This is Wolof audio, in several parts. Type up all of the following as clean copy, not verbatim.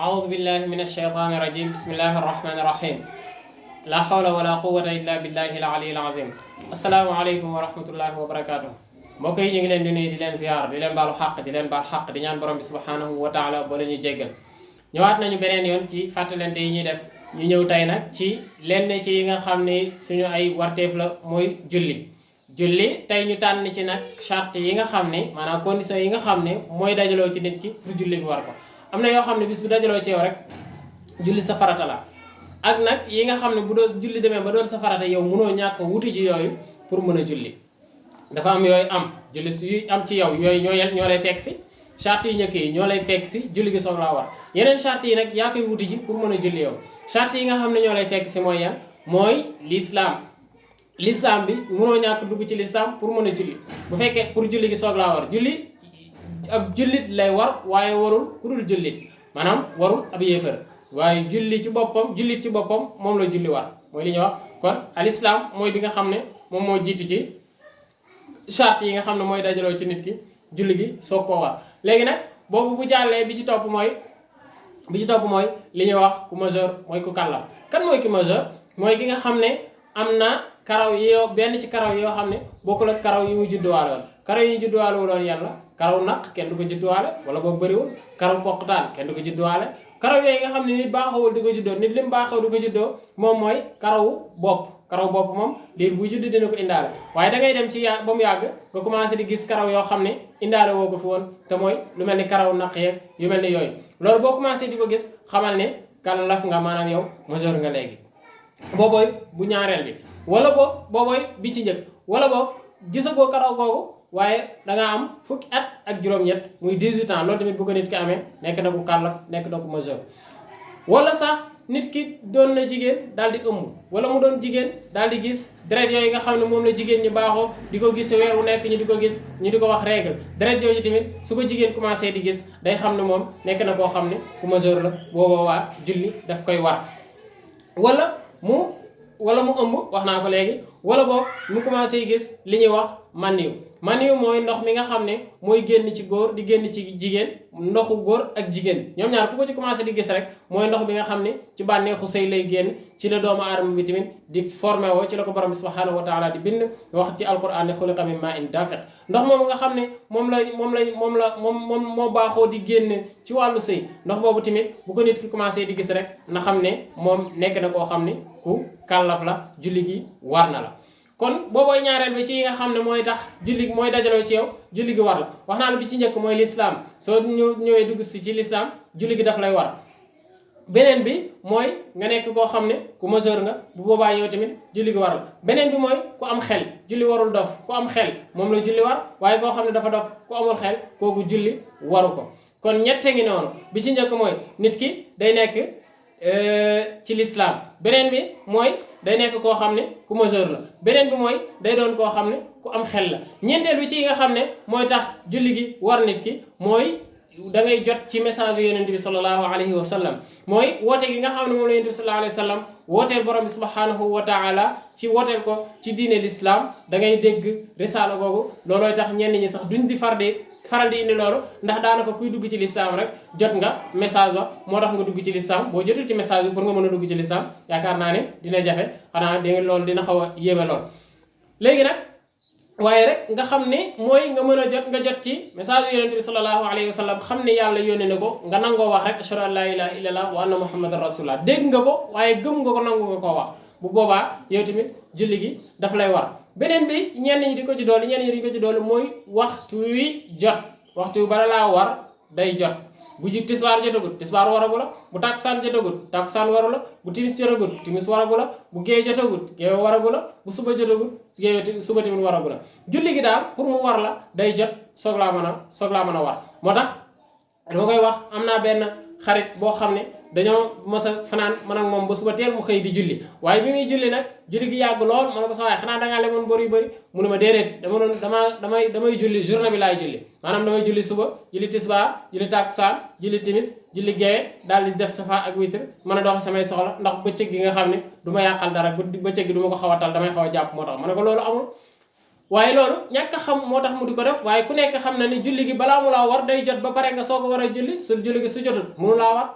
أعوذ بالله من الشيطان الرجيم بسم الله الرحمن الرحيم لا حول ولا قوة إلا بالله العلي العظيم السلام عليكم ورحمة الله وبركاته mbokk yi ñu ngi leen di nuyu di leen ziar di leen baalu xàq di leen baal xàq di ñaan borom bi subhanahu wa taala boo la ñu jéggal ñëwaat nañu beneen yoon ci fàttalante yi ñuy def ñu ñëw tey nag ci lenn ci yi nga xam ne suñu ay warteef la mooy julli tey ñu tànn ci nag charte yi nga xam ne maanaam condition yi nga xam ne mooy dajaloo ci nit ki pour julli bi war ko am na yoo xam ne bis bu dajaloo ci yow rek julli sa farata la ak nag yi nga xam ne bu doon julli demee ba doon sa farata yow mënoo ñàkk wuti ji yooyu pour mën a julli dafa am yooyu am julli yuy am ci yow yooyu ñoo lay fekk si charte yu njëkk yi ñoo lay fekk si julli gi soog laa war yeneen charte yi nag yaa koy wuti ji pour mën a julli yow charte yi nga xam ne ñoo lay fekk si mooy yan mooy l'islam bi mënoo ñàkk dugg ci l'islam pour mën a julli bu fekkee pour julli gi soog laa war julli ab jullit lay war waaye warul ku dul jullit maanaam warul ab yéefar waaye jullit ci boppam moom la julli war mooy li ñuy wax kon al islam mooy bi nga xam ne moom moo jiitu ci charte yi nga xam ne mooy dajaloo ci nit ki julli gi soog koo war léegi nag boobu bu jàllee bi ci topp mooy li ñuy wax ku majeur mooy ku kàllaf kan mooy ki majeur mooy ki nga xam ne am na karaw yoo benn ci karaw yoo xam ne bokkul ak karaw yi mu judduwaale woon karaw yi ñu judduwaale wuloon yàlla karaw naq kenn du ko judduwaale wala boog bëriwul karaw poqtaan kenn du ko judduwaale karaw yooyu nga xam ne nit baaxawul di ko juddoo nit lim baaxaw di ko juddoo moom mooy karaw bopp moom liir buy judd dina ko indaale waaye da ngay dem ci ba mu yàgg nga commencé di gis karaw yoo xam ne indaale woo ko fi woon te mooy lu mel ni karaw naq yeeg yu mel ni yooyu loolu boo commencé di ko gis xamal ne kàllaf nga maanaam yow majeur nga léegi boobooy bu ñaareel bi wala boobooy bi ci njëkk wala boog gisagoo karaw googu waaye dangaa am fukki at ak juróom-ñett muy 18 ans loolu tamit bu ko nit ki amee nekk na ku kàllaf nekk na ku majeur wala sax nit ki doon na jigéen daal di ëmb wala mu doon jigéen daal di gis deret yooyu nga xam ne moom la jigéen ñi baaxoo di ko gis weer wu nekk ñu di ko gis ñu di ko wax règle deret yooyu tamit su ko jigéen commencé di gis day xam ne moom nekk na koo xam ne ku majeur la boobaa waa julli daf koy war wala mu ëmb wax naa ko léegi wala boog mu commencé gis li ñuy wax maniyu mooy ndox mi nga xam ne mooy génn ci góor di génn ci jigéen ndoxu góor ak jigéen ñoom ñaar ku ko ci commencé di gis rek mooy ndox bi nga xam ne ci bànneexu sëy lay génn ci la doomu aadama bi tamit di formé woo ci la ko borom bi subhanahu wa taala di bind wax ci alquran ne xuliqa min ma'in dafiq ndox moom nga xam ne moom moo baaxoo di génn ci wàllu sëy ndox boobu tamit bu ko nit ki commencé di gis rek na xam ne moom nekk na koo xam ne ku kàllaf la julli gi war na la kon boobooy ñaareel bi ci yi nga xam ne mooy tax julli mooy dajaloo ci yow julli gi war la wax naa la bi ci njëkk mooy l'islam soo ñëwee dugg si ci l'islam julli gi daf lay war beneen bi mooy nga nekk koo xam ne ku majeur nga bu boobaa yow tamit julli gi war la beneen bi mooy ku am xel julli warul dof ku am xel moom la julli war waaye koo xam ne dafa dof ku amul xel kooku julli waru ko kon ñette ngi noonu bi ci njëkk mooy nit ki day nekk ci l'islam beneen bi mooy day nekk koo xam ne ku majeur la beneen bi mooy day doon koo xam ne ku am xel la ñeenteel bi ci yi nga xam ne mooy tax julli gi war nit ki mooy da ngay jot ci message yu yonent bi sallallahu alayhi wa sallam mooy woote gi nga xam ne moom la yonent bi sallallahu alayhi wa sallam wooteel borom bi subhanahu wa taala ci wooteel ko ci diine l'islam da ngay dégg risaala googu loolooy tax ñenn ñi sax duñ di faral di indi loolu ndax daanaka kuy dugg ci lislaam rek jot nga message ba moo tax nga dugg ci lislaam boo jotul ci message bi pour nga mën a dugg ci lislaam yaakaar naa ne dina jafe xanaa dégg loolu dina xaw a yéeme lool léegi nag waaye rek nga xam ne mooy nga mën a jot ci message yu yonente bi sallallahu alayhi wa sallam xam ne yàlla yónnee na ko nga nangoo wax rek ashhadu an la ilaha illallah wa anna muhammadan rasulullah dégg nga ko waaye gëm nga ko nangu nga koo wax bu boobaa yow tamit julli gi daf lay war beneen bi ñenn ñi di ko ci doole mooy waxtu wi jot waxtu wi bala laa war day jot bu ji tisbaar jotagut tisbaar waragu la bu takkusaan jotagut takkusaan waru la bu timis jotagut timis waragu la bu géey jotagut géey waragu la bu suba jotagut géey suba tamit waragu la julli gi daal pour mu war la day jot soog laa mën a war moo tax dama koy wax am naa benn xarit boo xam ne dañoo mos a fanaan man ak moom ba suba teel mu xëy di julli waaye bi muy julli nag julli gi yàgg lool ma ne ko sa waaye xanaa dangaa lemoon bor yu bëri mu ne ma déedéet damay julli journée bi laay julli maanaam damay julli suba julli tisbaar julli takkusaan julli timis julli geewe daal di def safa ak witr mën a doxi samay soxla ndax bëccëg gi nga xam ne du ma yàqal dara bëccëg gi du ma ko xaw a tal damay xaw a jàpp moo tax ma ne ko loolu amul waaye loolu ñàkk xam moo tax mu di ko def waaye ku nekk xam na ne julli gi balaa mu laa war day jot ba pare nga soog a war a julli su julli gi su jotut mënu laa war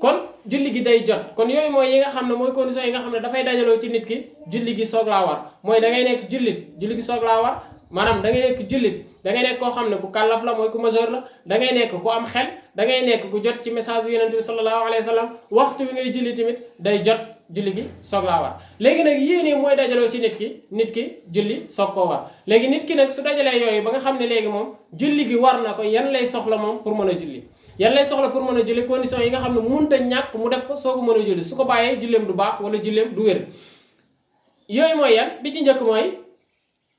kon julli gi day jot kon yooyu mooy yi nga xam ne mooy condition yi nga xam ne dafay dajaloo ci nit ki julli gi soog laa war mooy da ngay nekk jullit julli gi soog laa war maanaam da ngay nekk jullit da ngay nekk koo xam ne ku kàllaf la mooy ku majeur la da ngay nekk ku am xel da ngay nekk ku jot ci message yu yonent bi sallallahu alayhi wa sallam waxtu wi ngay julli tamit day jot julli gi soog laa war léegi nag yéene mooy dajaloo ci nit ki julli soog koo war léegi nit ki nag su dajalee yooyu ba nga xam ne léegi moom julli gi war na ko yan lay soxla moom pour mën a julli yan lay soxla pour mën a julli condition yi nga xam ne mënut a ñàkk mu def ko soo ko mën a julli su ko bàyyee julleem du baax wala julleem du wér yooyu mooy yan bi ci njëkk mooy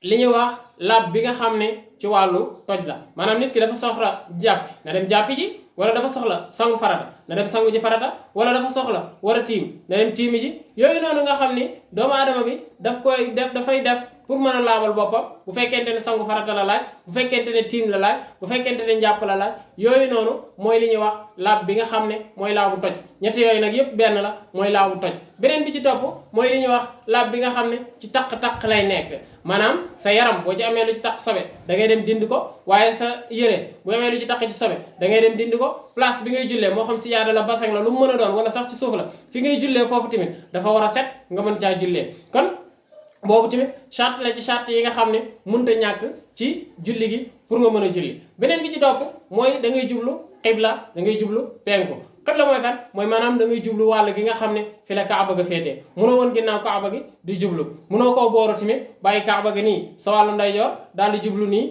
li ñuy wax laab bi nga xam ne ci wàllu toj la maanaam nit ki dafa soxla jàppi na dem jàppi ji wala dafa soxla sangu farata na dem sangu ji farata wala dafa soxla war a tiim na dem tiimi ji yooyu noonu nga xam ni doomu aadama bi dafay def pour mën a laabal boppam bu fekkente ne sangu farata la laaj bu fekkente ne tiim la laaj bu fekkente ne njàpp la laaj yooyu noonu mooy li ñuy wax laab bi nga xam ne mooy laabu toj ñetti yooyu nag yépp benn la mooy laabu toj beneen bi ci topp mooy li ñuy wax laab bi nga xam ne ci taq-taq lay nekk maanaam sa yaram boo ci amee lu ci taq sobe da ngay dem dindi ko waaye sa yére bu amee lu ci taq ci sobe da ngay dem dindi ko place bi ngay jullee moo xam si yaada la basang la lu mu mën a doon wala sax ci suuf la fi ngay jullee foofu tamit dafa war a set nga mën caa jullee kon boobu tamit charte la ci charte yi nga xam ne mënut a ñàkk ci julli gi pour nga mën a julli beneen bi ci topp mooy da ngay jublu xibla da ngay jublu penku xibla mooy fan mooy maanaam da ngay jublu wàll gi nga xam ne fi la kaaba ga féetee munoo woon ginnaaw kaaba gi di jublu munoo koo booru tamit bàyyi kaaba gi nii sa wàllu ndeyjoor daal di jublu nii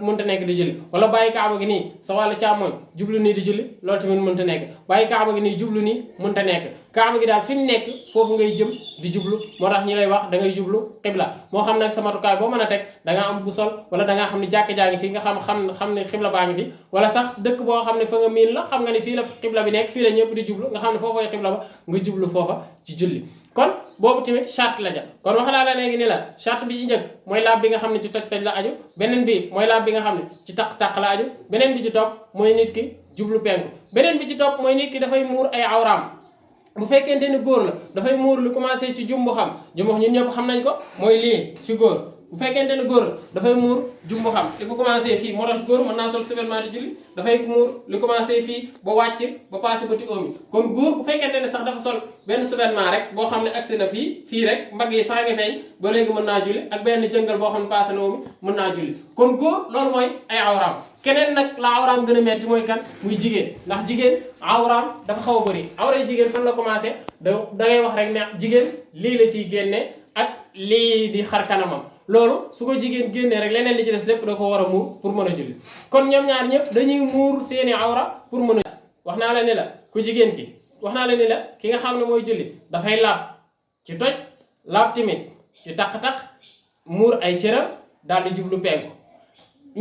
mënta nekk di julli wala bàyyi kaaba gi nii sa wàllu càmmoñ jublu nii di julli loolu tamit mënta nekk bàyyi kaaba gi nii jublu nii mënta nekk kaaba gi daal fi mu nekk foofu ngay jëm di jublu moo tax ñi lay wax da ngay jublu xibla moo xam nag sa matukaay boo mën a teg da nga am bu sol wala da ngaa xam ne jàkk jaa ngi fi nga xam ne xibla baa ngi fi wala sax dëkk boo xam ne fa nga miin la xam nga ni fii la xibla bi nekk fii la ñëpp di jublu nga xam ne foofooy xibla ba nga jublu foofa ci julli kon boobu tamit charte la ja kon wax naa la léegi ni la charte bi ci njëkk mooy laab bi nga xam ne ci toj la aju beneen bi mooy laab bi nga xam ne ci taq-taq la aju beneen bi ci topp mooy nit ki jublu penku beneen bi ci topp mooy nit ki dafay muur ay awraam bu fekkente ni góor la dafay muur lu commencé ci jumbu xam ñun ñëpp xam nañ ko mooy lii ci góor bu fekkente ni góor la dafay muur jumbu xam li ko commencé fii moo tax góor mën naa sol seulement di julli dafay muur li commencé fii ba wàcc ba passé ba ti oom yi kon góor bu fekkente ne sax dafa sol benn seulement rek boo xam ne agsi na fii rek mbagg yi saa ngi feeñ ba léegi mën naa julli ak benn jëngal boo xam ne passé na oom mën naa julli kon góor loolu mooy ay awraam keneen nag la awraam gën a metti mooy kan muy jigéen ndax jigéen awraam dafa xaw a bëri awray jigéen fan la commencé da ngay wax rek ne jigéen lii la ciy génne ak lii di xar kanamam loolu su ko jigéen génnee rek leneen li ci des lépp da ko war a muur pour mën a julli kon ñoom ñaar ñëpp dañuy muur seeni awra pour mën a wax naa la ne la ku jigéen ki wax naa la ne la ki nga xam ne mooy julli dafay laab ci toj laab timit ci taq-taq muur ay cëram daal di jublu penku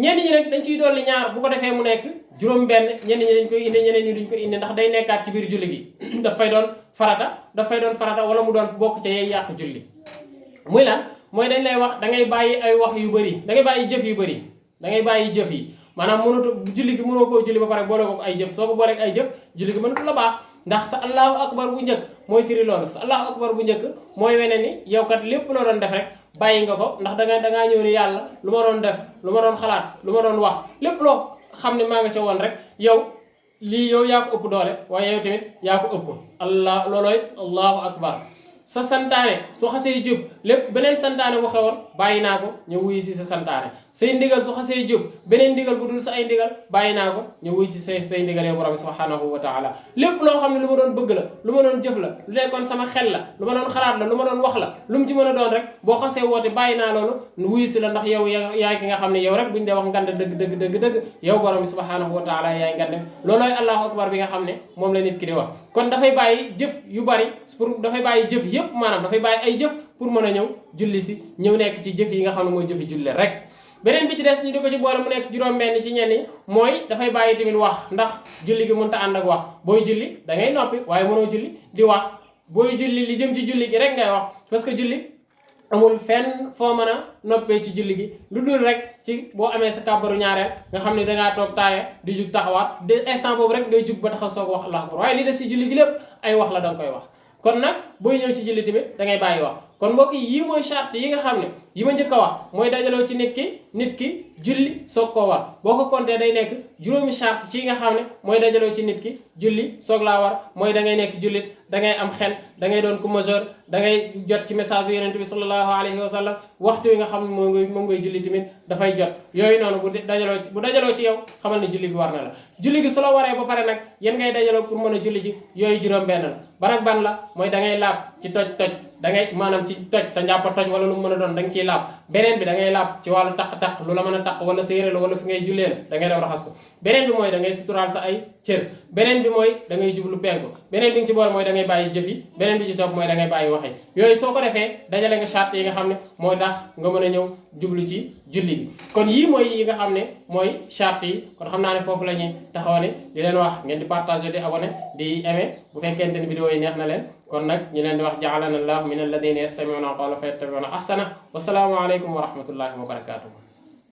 ñenn ñi rek dañ ciy dolli ñaar bu ko defee mu nekk juróom benn ñenn ñi dañ koy indi ñeneen ñi duñ ko indi ndax day nekkaat ci biir julli gi dafay doon farata wala mu doon bokk ca yey yàq julli muy lan mooy dañ lay wax da ngay bàyyi ay wax yu bëri da ngay bàyyi jëf yu bëri da ngay bàyyi jëf yi maanaam mënatu julli gi mënoo koo julli ba pare boole ko ay jëf soo ko booleeg ay jëf julli gi mënatu la baax ndax sa allahu akbar bu njëkk mooy firi loolu sa allahu akbar bu njëkk mooy wene ni yow kat lépp loo doon def rek bàyyi nga ko ndax dangaa ñëw ni yàlla lu ma doon def lu ma doon xalaat lu ma doon wax lépp loo xam ne maa nga ca woon rek yow lii yow yaa ko ëpp doole waaye yow tamit yaa ko ëpp loolooy allahu akbar sa santaane su xasee jub lépp beneen santaane bu xewoon bàyyi naa ko ñu wuyu si sa santaane say ndigal su xasee jub beneen ndigal bu dul sa ay ndigal bàyyi naa ko ñu wuyu si say ndigal yow borom subhanahu wa taala lépp loo xam ne lu ma doon bëgg la lu ma doon jëf la lu nekkoon sama xel la lu ma doon xalaat la lu ma doon wax la lu mu ci mën a doon rek boo xasee woote bàyyi naa loolu wuyu si la ndax yow yaay ki nga xam ne yow rek buñu dee wax ngande dëgg yow borom bi subhanahu wa taala yaay ngande loolooy allahu akbar bi nga xam ne moom la nit ki di wax kon dafay bàyyi jëf yu bari pour dafay bàyyi jëf yépp maanaam dafay bàyyi ay jëf pour mën a ñëw julli si ñëw nekk ci jëf yi nga xam ne mooy jëfi julle rek beneen bi ci des ñu di ko ci boole mu nekk juróom-benn ci ñenn yi mooy dafay bàyyi tamit wax ndax julli gi mënta ànd ak wax booy julli da ngay noppi waaye mënoo julli di wax booy julli li jëm ci julli gi rek ngay wax parce que julli amul fenn foo mën a noppee ci julli gi lu dul rek ci boo amee sa kàbbaru ñaareel nga xam ne dangaa toog taaya di jug taxawaat de instant boobu rek ngay jug ba taxaw soog wax allahu akbar waaye li des ci julli gi lépp ay wax la danga koy wax kon nag booy ñëw ci julli tamit da ngay bàyyi wax kon mbokk yi yii mooy charte yi nga xam ne yi ma njëkk a wax mooy dajaloo ci nit ki julli soog koo war boo ko compté day nekk juróomi charte ci nga xam ne mooy dajaloo ci nit ki julli soog laa war mooy da ngay nekk jullit da ngay am xel da ngay doon ku majeur da ngay jot ci message yonent bi sallallahu alayhi wa sallam waxtu yi nga xam ne moom ngay julli tamit dafay jot yooyu noonu bu dajaloo ci yow xamal ne julli gi war na la julli gi su la waree ba pare nag yéen ngay dajaloo pour mën a julli ji yooyu juróom benn la ban ak ban la mooy da ngay laab ci toj da ngay maanaam ci toj sa njàppa toj wala lu mu mën a doon da nga ciy laab beneen bi da ngay laab ci wàllu taq-taq lu la mën a taq wala sa yére la wala fi ngay jullee la da ngay daw raxas ko beneen bi mooy da ngay suturaal sa ay cër beneen bi mooy da ngay jublu penku beneen bi nga ci boole mooy da ngay bàyyi jëf yi beneen bi ci topp mooy da ngay bàyyi wax yi yooyu soo ko defee dajale nga charte yi nga xam ne mooy tax nga mën a ñëw jublu ci julli gi kon yii mooy yi nga xam ne mooy charte yi kon xam naa ne foofu la ñuy taxawane di leen wax ngeen di partager di abonné di aimer bu fekkente ne vidéo yi neex na leen kon nag ñu leen di wax ja'alana allahu min alladhina yastami'una al-qawla fayattabi'una ahsana wasalaamu aleykum wa rahmatullahi wa barakatuh